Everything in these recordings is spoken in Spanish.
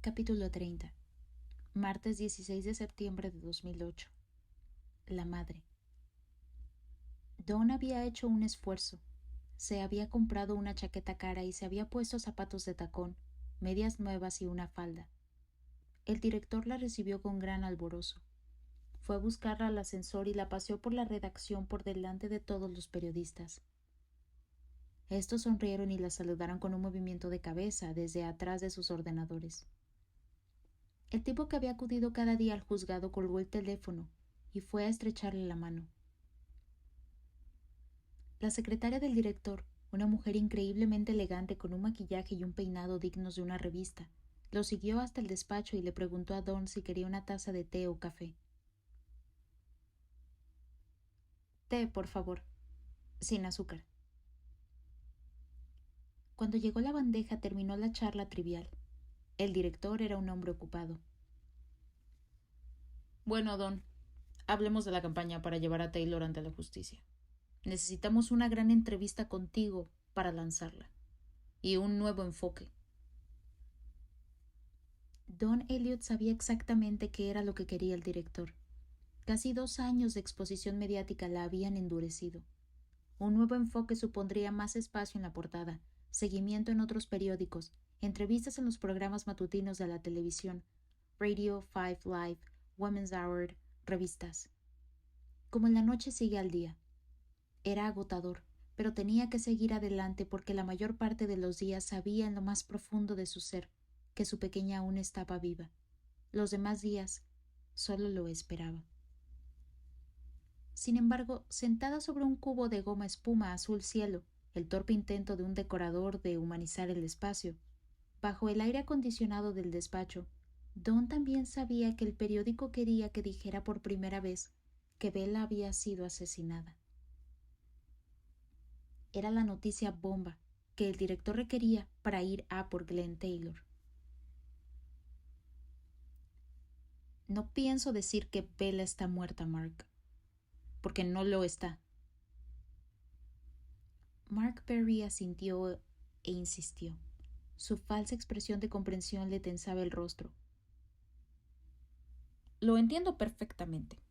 Capítulo 30. Martes 16 de septiembre de 2008. La madre. Dawn había hecho un esfuerzo. Se había comprado una chaqueta cara y se había puesto zapatos de tacón, medias nuevas y una falda. El director la recibió con gran alborozo. Fue a buscarla al ascensor y la paseó por la redacción por delante de todos los periodistas. Estos sonrieron y la saludaron con un movimiento de cabeza desde atrás de sus ordenadores. El tipo que había acudido cada día al juzgado colgó el teléfono y fue a estrecharle la mano. La secretaria del director, una mujer increíblemente elegante con un maquillaje y un peinado dignos de una revista, lo siguió hasta el despacho y le preguntó a Dawn si quería una taza de té o café. Té, por favor, sin azúcar. Cuando llegó la bandeja terminó la charla trivial. El director era un hombre ocupado. Bueno, Don, hablemos de la campaña para llevar a Taylor ante la justicia. Necesitamos una gran entrevista contigo para lanzarla. Y un nuevo enfoque. Don Elliot sabía exactamente qué era lo que quería el director. Casi 2 años de exposición mediática la habían endurecido. Un nuevo enfoque supondría más espacio en la portada, seguimiento en otros periódicos, entrevistas en los programas matutinos de la televisión, Radio 5 Live, Women's Hour, revistas. Como en la noche sigue al día. Era agotador, pero tenía que seguir adelante porque la mayor parte de los días sabía en lo más profundo de su ser que su pequeña aún estaba viva. Los demás días solo lo esperaba. Sin embargo, sentada sobre un cubo de goma espuma azul cielo, el torpe intento de un decorador de humanizar el espacio, bajo el aire acondicionado del despacho, Dawn también sabía que el periódico quería que dijera por primera vez que Bella había sido asesinada. Era la noticia bomba que el director requería para ir a por Glenn Taylor. No pienso decir que Bella está muerta, Mark, porque no lo está. Mark Perry asintió e insistió. Su falsa expresión de comprensión le tensaba el rostro. Lo entiendo perfectamente,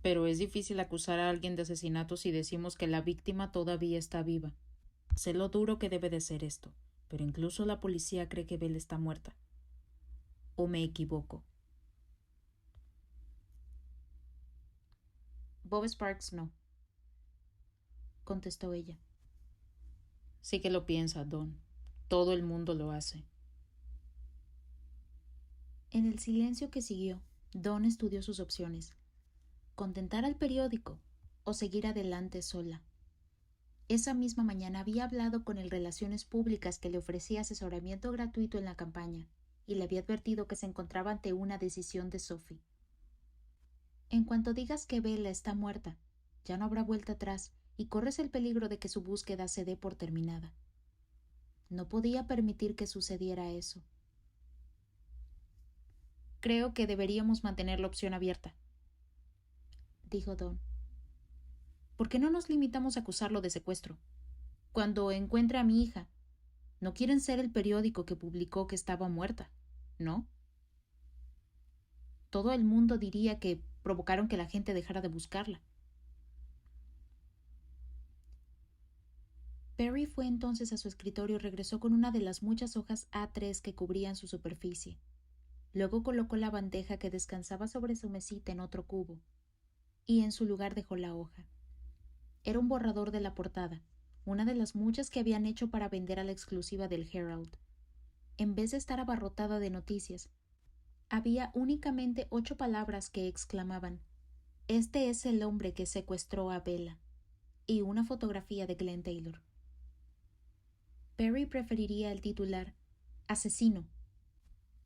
pero es difícil acusar a alguien de asesinato si decimos que la víctima todavía está viva. Sé lo duro que debe de ser esto, pero incluso la policía cree que Bella está muerta. ¿O me equivoco? Bob Sparks no, contestó ella. Sí que lo piensa, Don. Todo el mundo lo hace. En el silencio que siguió, Dawn estudió sus opciones. Contentar al periódico o seguir adelante sola. Esa misma mañana había hablado con el Relaciones Públicas que le ofrecía asesoramiento gratuito en la campaña y le había advertido que se encontraba ante una decisión de Sophie. En cuanto digas que Bella está muerta, ya no habrá vuelta atrás y corres el peligro de que su búsqueda se dé por terminada. No podía permitir que sucediera eso. Creo que deberíamos mantener la opción abierta, dijo Dawn. ¿Por qué no nos limitamos a acusarlo de secuestro? Cuando encuentre a mi hija, no quieren ser el periódico que publicó que estaba muerta, ¿no? Todo el mundo diría que provocaron que la gente dejara de buscarla. Perry fue entonces a su escritorio y regresó con una de las muchas hojas A3 que cubrían su superficie. Luego colocó la bandeja que descansaba sobre su mesita en otro cubo, y en su lugar dejó la hoja. Era un borrador de la portada, una de las muchas que habían hecho para vender a la exclusiva del Herald. En vez de estar abarrotada de noticias, había únicamente 8 palabras que exclamaban: «Este es el hombre que secuestró a Bella», y una fotografía de Glenn Taylor. Perry preferiría el titular «Asesino»,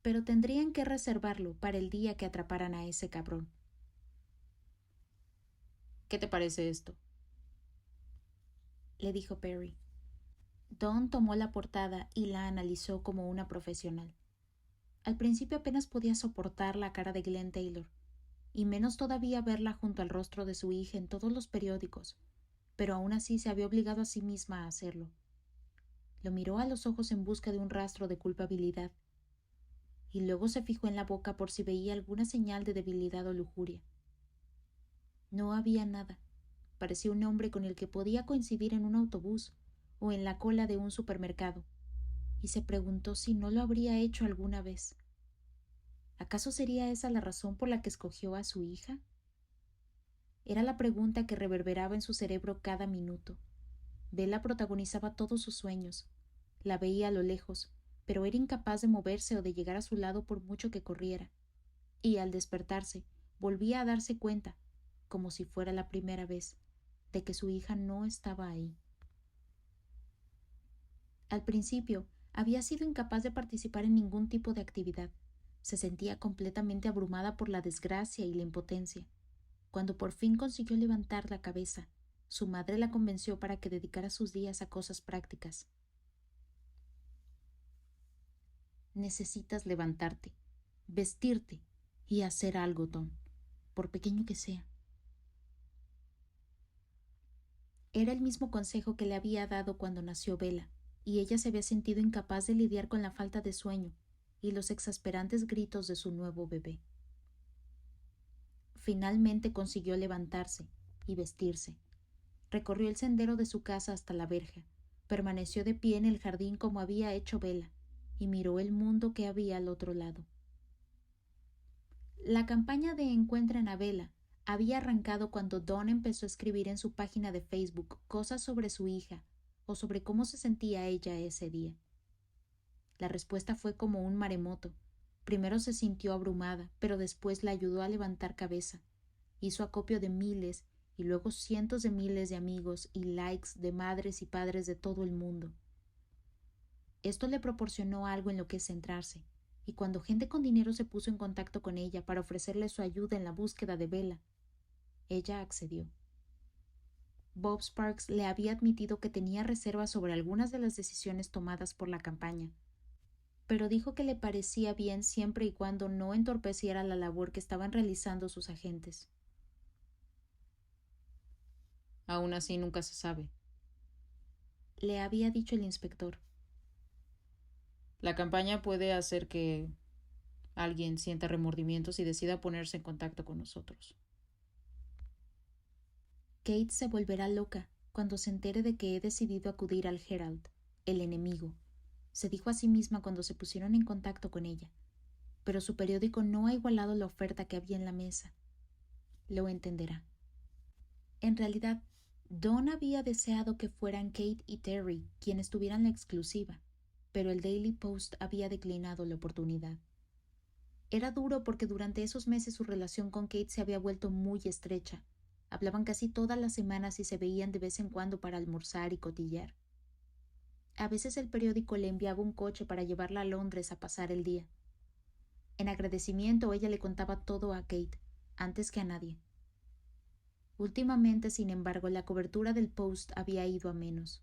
pero tendrían que reservarlo para el día que atraparan a ese cabrón. ¿Qué te parece esto?, le dijo Perry. Dawn tomó la portada y la analizó como una profesional. Al principio apenas podía soportar la cara de Glenn Taylor, y menos todavía verla junto al rostro de su hija en todos los periódicos, pero aún así se había obligado a sí misma a hacerlo. Lo miró a los ojos en busca de un rastro de culpabilidad. y luego se fijó en la boca por si veía alguna señal de debilidad o lujuria. No había nada. Parecía un hombre con el que podía coincidir en un autobús o en la cola de un supermercado, y se preguntó si no lo habría hecho alguna vez. ¿Acaso sería esa la razón por la que escogió a su hija? Era la pregunta que reverberaba en su cerebro cada minuto. Bella protagonizaba todos sus sueños. La veía a lo lejos, pero era incapaz de moverse o de llegar a su lado por mucho que corriera. Y al despertarse, volvía a darse cuenta, como si fuera la primera vez, de que su hija no estaba ahí. Al principio, había sido incapaz de participar en ningún tipo de actividad. Se sentía completamente abrumada por la desgracia y la impotencia. Cuando por fin consiguió levantar la cabeza, su madre la convenció para que dedicara sus días a cosas prácticas. Necesitas levantarte, vestirte y hacer algo, Tom, por pequeño que sea. Era el mismo consejo que le había dado cuando nació Bella, y ella se había sentido incapaz de lidiar con la falta de sueño y los exasperantes gritos de su nuevo bebé. Finalmente consiguió levantarse y vestirse. Recorrió el sendero de su casa hasta la verja, permaneció de pie en el jardín como había hecho Bella, y miró el mundo que había al otro lado. La campaña de Encuentren a Bella había arrancado cuando Dawn empezó a escribir en su página de Facebook cosas sobre su hija o sobre cómo se sentía ella ese día. La respuesta fue como un maremoto. Primero se sintió abrumada, pero después la ayudó a levantar cabeza. Hizo acopio de miles y luego cientos de miles de amigos y likes de madres y padres de todo el mundo. Esto le proporcionó algo en lo que centrarse, y cuando gente con dinero se puso en contacto con ella para ofrecerle su ayuda en la búsqueda de Bella, ella accedió. Bob Sparks le había admitido que tenía reservas sobre algunas de las decisiones tomadas por la campaña, pero dijo que le parecía bien siempre y cuando no entorpeciera la labor que estaban realizando sus agentes. Aún así nunca se sabe, le había dicho el inspector. La campaña puede hacer que alguien sienta remordimientos y decida ponerse en contacto con nosotros. Kate se volverá loca cuando se entere de que he decidido acudir al Herald, el enemigo, se dijo a sí misma cuando se pusieron en contacto con ella. Pero su periódico no ha igualado la oferta que había en la mesa. Lo entenderá. En realidad, Dawn había deseado que fueran Kate y Terry quienes tuvieran la exclusiva, pero el Daily Post había declinado la oportunidad. Era duro porque durante esos meses su relación con Kate se había vuelto muy estrecha. Hablaban casi todas las semanas y se veían de vez en cuando para almorzar y cotillar. A veces el periódico le enviaba un coche para llevarla a Londres a pasar el día. En agradecimiento ella le contaba todo a Kate, antes que a nadie. Últimamente, sin embargo, la cobertura del Post había ido a menos.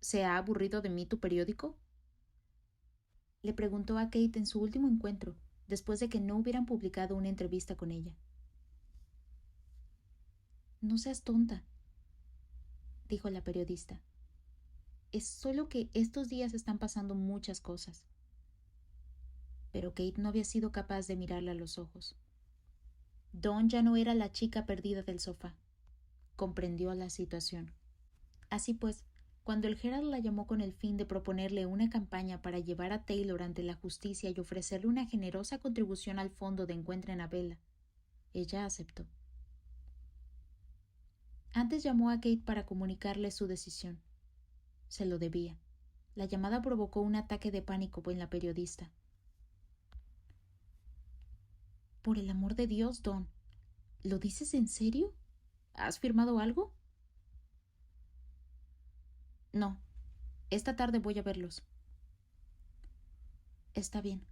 ¿Se ha aburrido de mí tu periódico?, le preguntó a Kate en su último encuentro, después de que no hubieran publicado una entrevista con ella. No seas tonta, dijo la periodista. Es solo que estos días están pasando muchas cosas. Pero Kate no había sido capaz de mirarle a los ojos. Dawn ya no era la chica perdida del sofá. Comprendió la situación. Así pues, cuando el Herald la llamó con el fin de proponerle una campaña para llevar a Taylor ante la justicia y ofrecerle una generosa contribución al fondo de Encuentren a Bella, ella aceptó. Antes llamó a Kate para comunicarle su decisión. Se lo debía. La llamada provocó un ataque de pánico en la periodista. Por el amor de Dios, Dawn, ¿lo dices en serio? ¿Has firmado algo? No. Esta tarde voy a verlos. Está bien.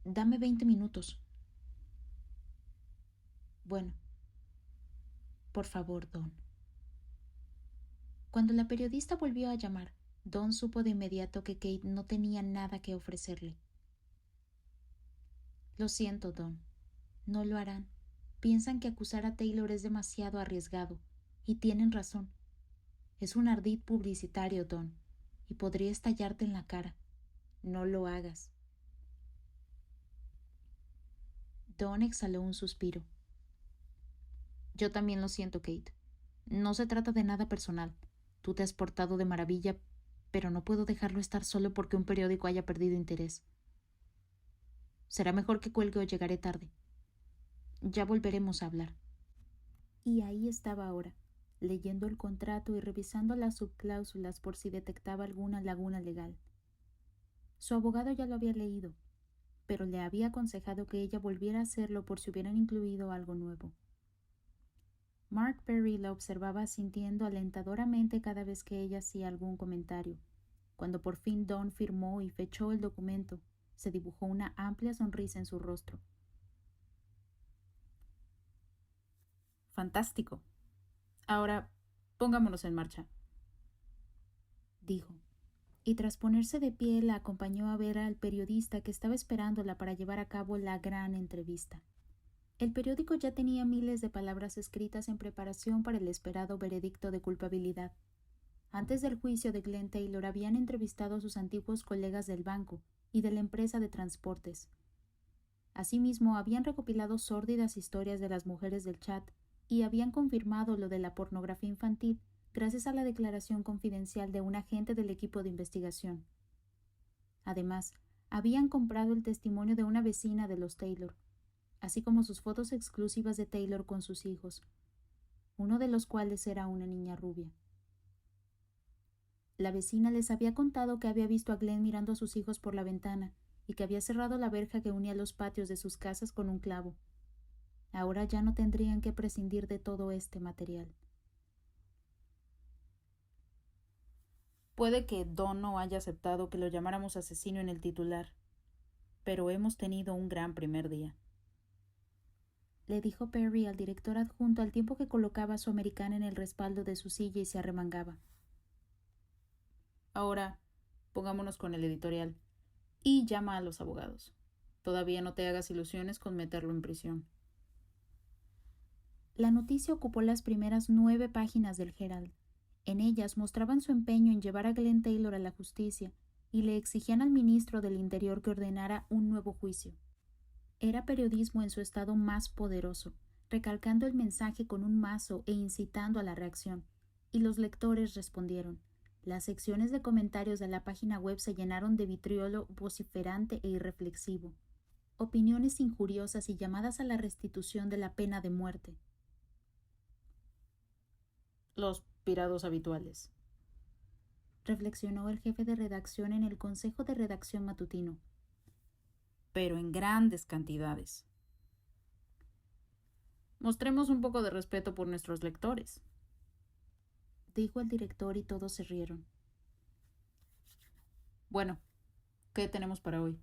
Dame 20 minutos. Bueno. Por favor, Dawn. Cuando la periodista volvió a llamar, Dawn supo de inmediato que Kate no tenía nada que ofrecerle. Lo siento, Dawn. No lo harán. Piensan que acusar a Taylor es demasiado arriesgado, y tienen razón. Es un ardid publicitario, Dawn, y podría estallarte en la cara. No lo hagas. Dawn exhaló un suspiro. Yo también lo siento, Kate. No se trata de nada personal. Tú te has portado de maravilla, pero no puedo dejarlo estar solo porque un periódico haya perdido interés. Será mejor que cuelgue o llegaré tarde. Ya volveremos a hablar. Y ahí estaba ahora, leyendo el contrato y revisando las subcláusulas por si detectaba alguna laguna legal. Su abogado ya lo había leído, pero le había aconsejado que ella volviera a hacerlo por si hubieran incluido algo nuevo. Mark Perry la observaba sintiendo alentadoramente cada vez que ella hacía algún comentario. Cuando por fin Dawn firmó y fechó el documento, se dibujó una amplia sonrisa en su rostro. Fantástico. Ahora, pongámonos en marcha, dijo, y tras ponerse de pie la acompañó a ver al periodista que estaba esperándola para llevar a cabo la gran entrevista. El periódico ya tenía miles de palabras escritas en preparación para el esperado veredicto de culpabilidad. Antes del juicio de Glenn Taylor habían entrevistado a sus antiguos colegas del banco y de la empresa de transportes. Asimismo, habían recopilado sórdidas historias de las mujeres del chat y habían confirmado lo de la pornografía infantil gracias a la declaración confidencial de un agente del equipo de investigación. Además, habían comprado el testimonio de una vecina de los Taylor, así como sus fotos exclusivas de Taylor con sus hijos, uno de los cuales era una niña rubia. La vecina les había contado que había visto a Glenn mirando a sus hijos por la ventana y que había cerrado la verja que unía los patios de sus casas con un clavo. Ahora ya no tendrían que prescindir de todo este material. Puede que Dawn no haya aceptado que lo llamáramos asesino en el titular, pero hemos tenido un gran primer día, le dijo Perry al director adjunto al tiempo que colocaba a su americana en el respaldo de su silla y se arremangaba. Ahora, pongámonos con el editorial y llama a los abogados. Todavía no te hagas ilusiones con meterlo en prisión. La noticia ocupó las primeras 9 páginas del Herald. En ellas mostraban su empeño en llevar a Glenn Taylor a la justicia y le exigían al ministro del Interior que ordenara un nuevo juicio. Era periodismo en su estado más poderoso, recalcando el mensaje con un mazo e incitando a la reacción, y los lectores respondieron. Las secciones de comentarios de la página web se llenaron de vitriolo vociferante e irreflexivo, opiniones injuriosas y llamadas a la restitución de la pena de muerte. Los pirados habituales, reflexionó el jefe de redacción en el consejo de redacción matutino. Pero en grandes cantidades. Mostremos un poco de respeto por nuestros lectores, dijo el director y todos se rieron. Bueno, ¿qué tenemos para hoy?